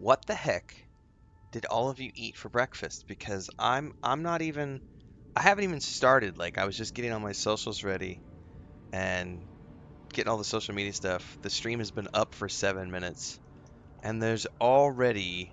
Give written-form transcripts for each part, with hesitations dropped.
what the heck did all of you eat for breakfast? Because I'm not even I haven't even started. Like I was just getting all my socials ready and getting all the social media stuff. The stream has been up for 7 minutes and there's already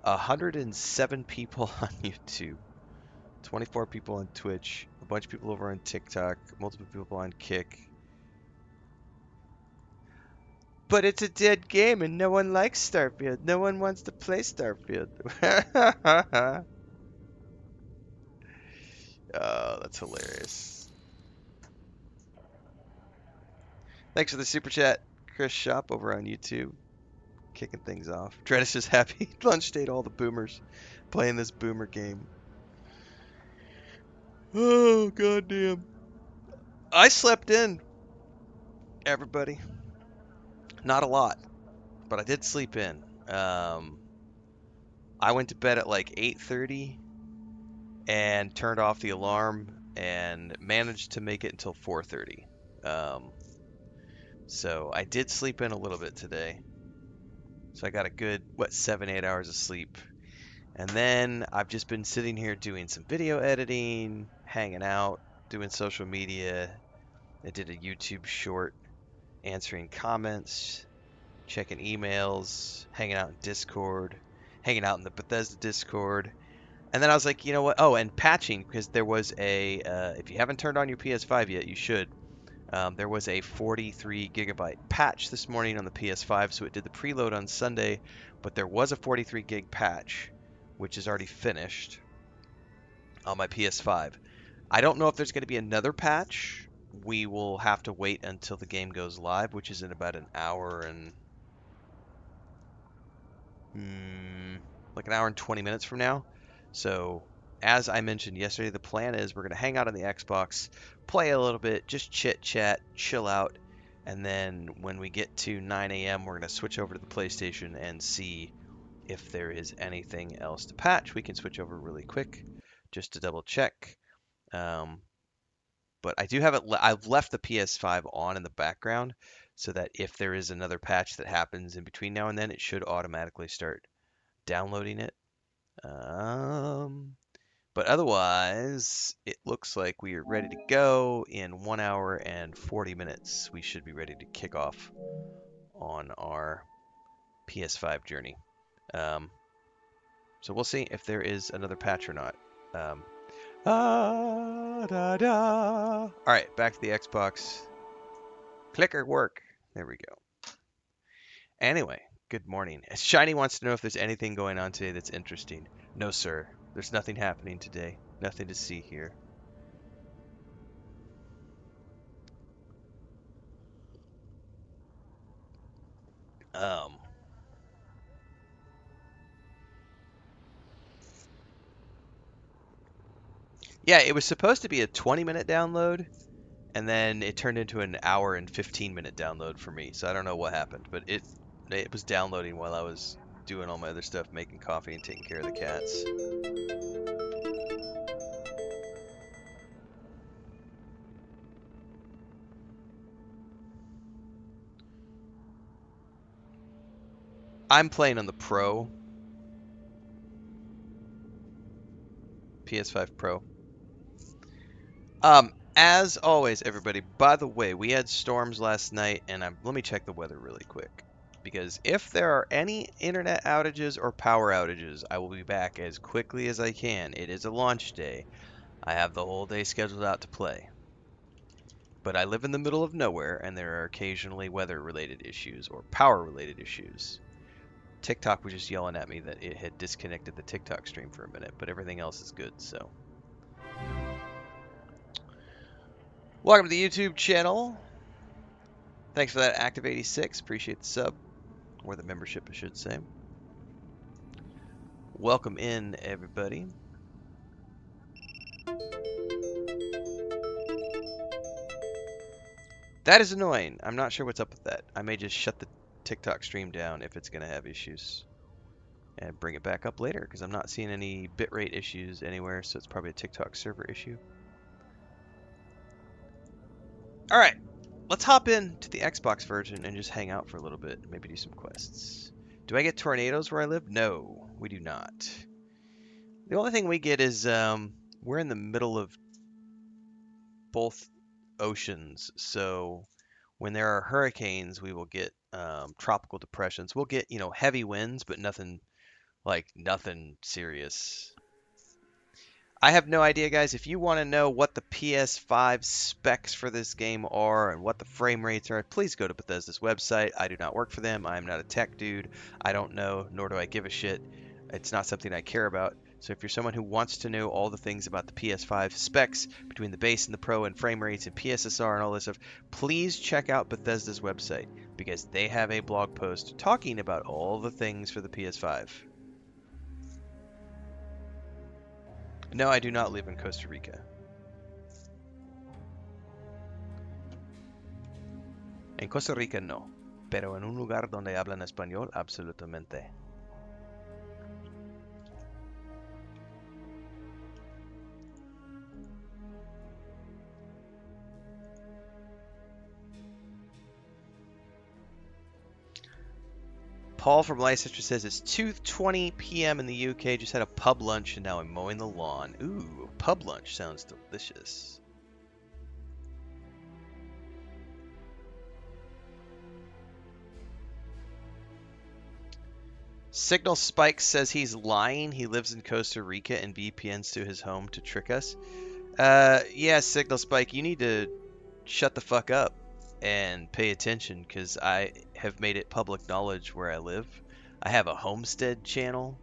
107 people on YouTube, 24 people on Twitch, a bunch of people over on TikTok, multiple people on Kick. But it's a dead game and no one likes Starfield. No one wants to play Starfield. Oh, that's hilarious. Thanks for the super chat, Chris Shop over on YouTube. Kicking things off. Dreadis is happy. Lunch date all the boomers playing this boomer game. Oh, goddamn. I slept in, everybody. Not a lot, but I did sleep in. I went to bed at like 8:30 and turned off the alarm and managed to make it until 4:30. So I did sleep in a little bit today. So I got a good, 7, 8 hours of sleep. And then I've just been sitting here doing some video editing, hanging out, doing social media. I did a YouTube short, answering comments, checking emails, hanging out in Discord, hanging out in the Bethesda Discord. And then I was like, you know what? Oh, and patching, because there was if you haven't turned on your PS5 yet, you should. There was a 43 gigabyte patch this morning on the PS5, so it did the preload on Sunday, but there was a 43 gig patch, which is already finished on my PS5. I don't know if there's going to be another patch. We will have to wait until the game goes live, which is in about an hour and like an hour and 20 minutes from now. So, as I mentioned yesterday, the plan is we're going to hang out on the Xbox, play a little bit, just chit chat, chill out, and then when we get to 9 a.m., we're going to switch over to the PlayStation and see if there is anything else to patch. We can switch over really quick just to double check. But I do have it. I've left the PS5 on in the background so that if there is another patch that happens in between now and then, it should automatically start downloading it. But otherwise, it looks like we are ready to go. In 1 hour and 40 minutes, we should be ready to kick off on our PS5 journey. So we'll see if there is another patch or not. All right, back to the Xbox. Clicker work. There we go. Anyway, good morning. Shiny wants to know if there's anything going on today that's interesting. No, sir. There's nothing happening today. Nothing to see here. Yeah, it was supposed to be a 20-minute download, and then it turned into an hour and 15-minute download for me. So I don't know what happened, but it was downloading while I was doing all my other stuff, making coffee and taking care of the cats. I'm playing on the Pro. PS5 Pro. As always, everybody, by the way, we had storms last night, and let me check the weather really quick. Because if there are any internet outages or power outages, I will be back as quickly as I can. It is a launch day. I have the whole day scheduled out to play. But I live in the middle of nowhere, and there are occasionally weather-related issues or power-related issues. TikTok was just yelling at me that it had disconnected the TikTok stream for a minute, but everything else is good, so. Welcome to the YouTube channel. Thanks for that, Active86. Appreciate the sub, or the membership, I should say. Welcome in, everybody. That is annoying. I'm not sure what's up with that. I may just shut the TikTok stream down if it's going to have issues and bring it back up later, because I'm not seeing any bitrate issues anywhere, so it's probably a TikTok server issue. All right, let's hop in to the Xbox version and just hang out for a little bit, maybe do some quests. Do I get tornadoes where I live? No, we do not. The only thing we get is we're in the middle of both oceans, so when there are hurricanes, we will get tropical depressions. We'll get, heavy winds, but nothing serious. I have no idea, guys. If you want to know what the PS5 specs for this game are and what the frame rates are, please go to Bethesda's website. I do not work for them. I am not a tech dude. I don't know, nor do I give a shit. It's not something I care about. So if you're someone who wants to know all the things about the PS5 specs between the base and the Pro and frame rates and PSSR and all this stuff, please check out Bethesda's website because they have a blog post talking about all the things for the PS5. No, I do not live in Costa Rica. En Costa Rica no, pero en un lugar donde hablan español, absolutamente. Paul from Leicester says it's 2:20 p.m. in the UK. Just had a pub lunch and now I'm mowing the lawn. Ooh, pub lunch sounds delicious. Signal Spike says he's lying. He lives in Costa Rica and VPNs to his home to trick us. Yeah, Signal Spike, you need to shut the fuck up and pay attention because I have made it public knowledge where I live. I have a homestead channel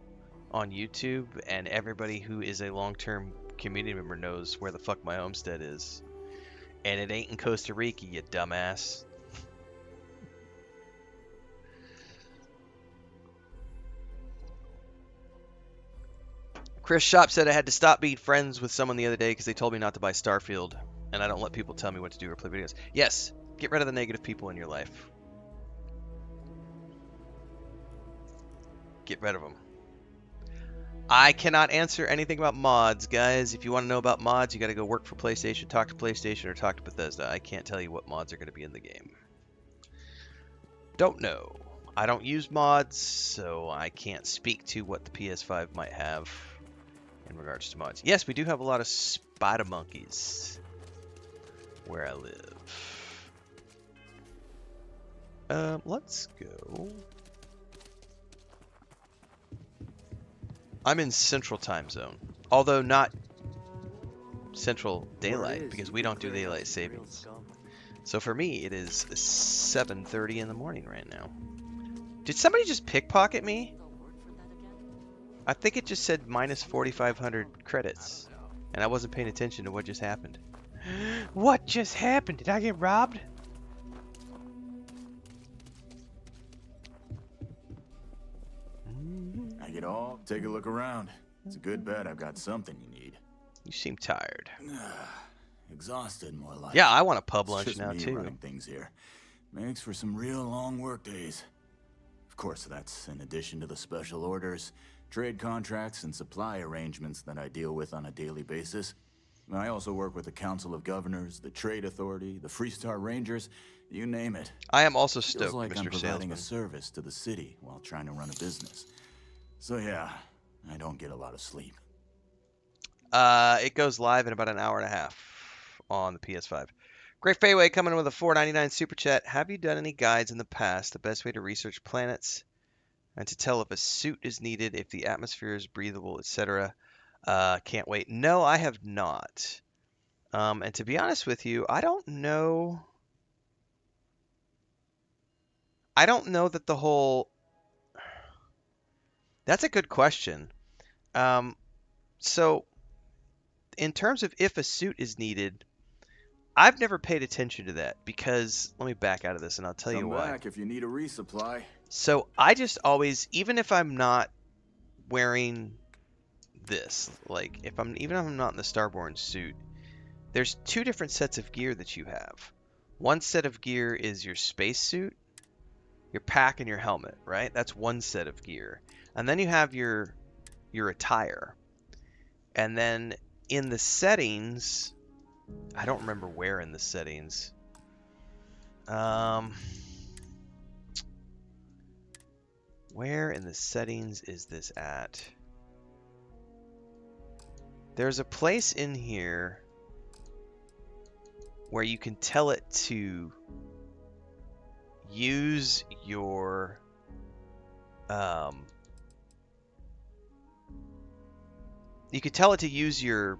on YouTube, and everybody who is a long-term community member knows where the fuck my homestead is. And it ain't in Costa Rica, you dumbass. Chris Shop said I had to stop being friends with someone the other day because they told me not to buy Starfield, and I don't let people tell me what to do or play videos. Yes, get rid of the negative people in your life. Get rid of them. I cannot answer anything about mods, guys. If you want to know about mods, you got to go work for PlayStation, talk to PlayStation, or talk to Bethesda. I can't tell you what mods are going to be in the game. Don't know. I don't use mods, so I can't speak to what the PS5 might have in regards to mods. Yes, we do have a lot of spider monkeys where I live. Let's go. I'm in Central Time Zone, although not Central Daylight because we don't do daylight savings. So for me, it is 7:30 in the morning right now. Did somebody just pickpocket me? I think it just said minus 4,500 credits, and I wasn't paying attention to what just happened. What just happened? Did I get robbed? I get off, take a look around. It's a good bet I've got something you need. You seem tired. Exhausted, more like. Yeah, I want a pub It's lunch just now me too. running things here. Makes for some real long work days. Of course, that's in addition to the special orders, trade contracts, and supply arrangements that I deal with on a daily basis. I also work with the Council of Governors, the Trade Authority, the Freestar Rangers, you name it. I am also stoked, Feels like I'm Mr. providing Salesman. a service to the city while trying to run a business. So yeah, I don't get a lot of sleep. It goes live in about an hour and a half on the PS5. Great Fayway coming in with a $4.99 super chat. Have you done any guides in the past? The best way to research planets and to tell if a suit is needed, if the atmosphere is breathable, etc. Can't wait. No, I have not. And to be honest with you, I don't know. I don't know that the whole. That's a good question. So, in terms of if a suit is needed, I've never paid attention to that because let me back out of this and I'll tell you why. Come back if you need a resupply. So I just always, even if I'm not wearing this, like even if I'm not in the Starborn suit, there's two different sets of gear that you have. One set of gear is your space suit, your pack, and your helmet, right? That's one set of gear. And then you have your attire. And then in the settings, I don't remember where in the settings. Where in the settings is this at? There's a place in here where you can tell it to use your you could tell it to use your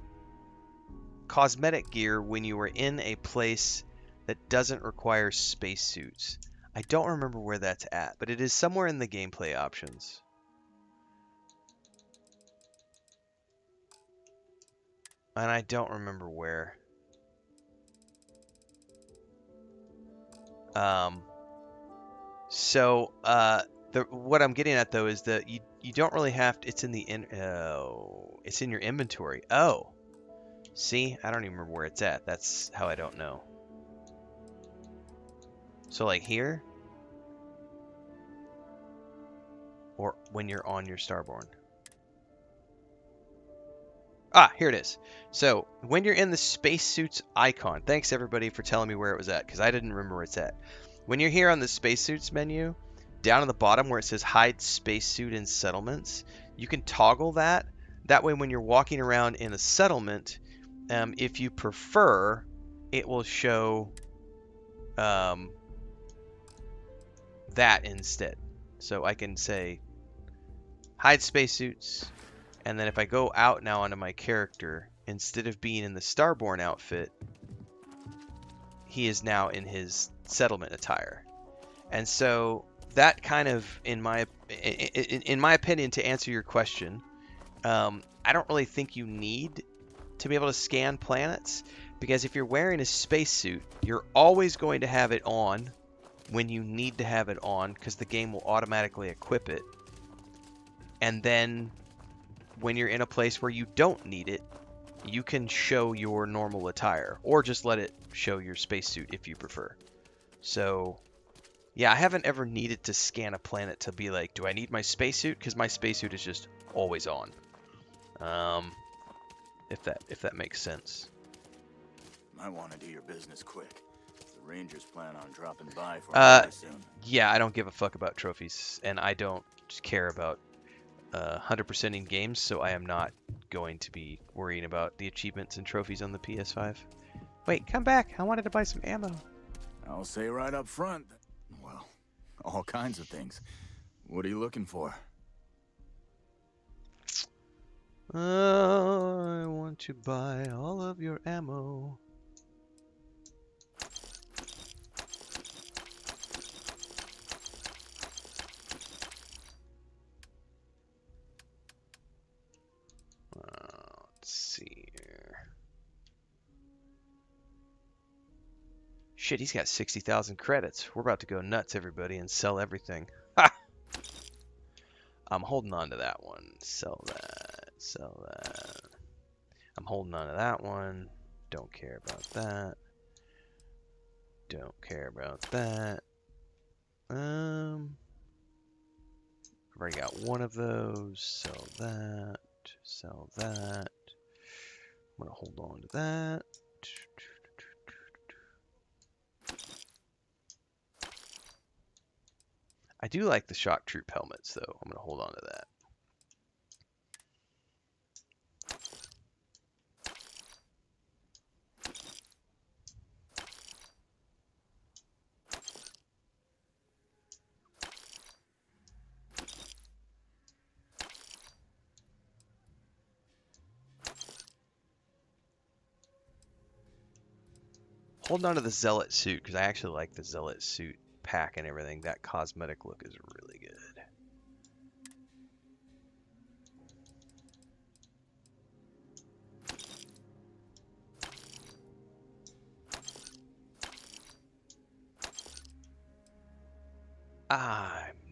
cosmetic gear when you are in a place that doesn't require spacesuits. I don't remember where that's at, but it is somewhere in the gameplay options. And I don't remember where. What I'm getting at though is that you don't really have to, it's in the it's in your inventory. Oh, see, I don't even remember where it's at. That's how I don't know. So like here, or when you're on your Starborn. Ah, here it is. So when you're in the spacesuits icon, thanks everybody for telling me where it was at, because I didn't remember where it's at. When you're here on the spacesuits menu, down at the bottom where it says hide spacesuit in settlements, you can toggle that. That way when you're walking around in a settlement, if you prefer, it will show that instead. So I can say hide spacesuits, and then if I go out now onto my character, instead of being in the Starborn outfit, he is now in his settlement attire. And so that kind of, in my opinion, to answer your question, I don't really think you need to be able to scan planets, because if you're wearing a spacesuit, you're always going to have it on when you need to have it on, because the game will automatically equip it. And then when you're in a place where you don't need it, you can show your normal attire, or just let it show your spacesuit if you prefer. So yeah, I haven't ever needed to scan a planet to be like, do I need my spacesuit? Because my spacesuit is just always on. If that makes sense. Might want to do your business quick. The Rangers plan on dropping by for very soon. Yeah, I don't give a fuck about trophies, and I don't care about 100%ing games, so I am not going to be worrying about the achievements and trophies on the PS5. Wait, come back. I wanted to buy some ammo. I'll say right up front, well, all kinds of things. What are you looking for? I want to buy all of your ammo. Let's see here. Shit, he's got 60,000 credits. We're about to go nuts, everybody, and sell everything. Ha! I'm holding on to that one. Sell that. Sell that. I'm holding on to that one. Don't care about that. Don't care about that. I've already got one of those. Sell that. Sell that. I'm gonna hold on to that. I do like the shock troop helmets, though. I'm gonna hold on to that. Holding on to the Zealot suit, because I actually like the Zealot suit pack and everything. That cosmetic look is really good. I'm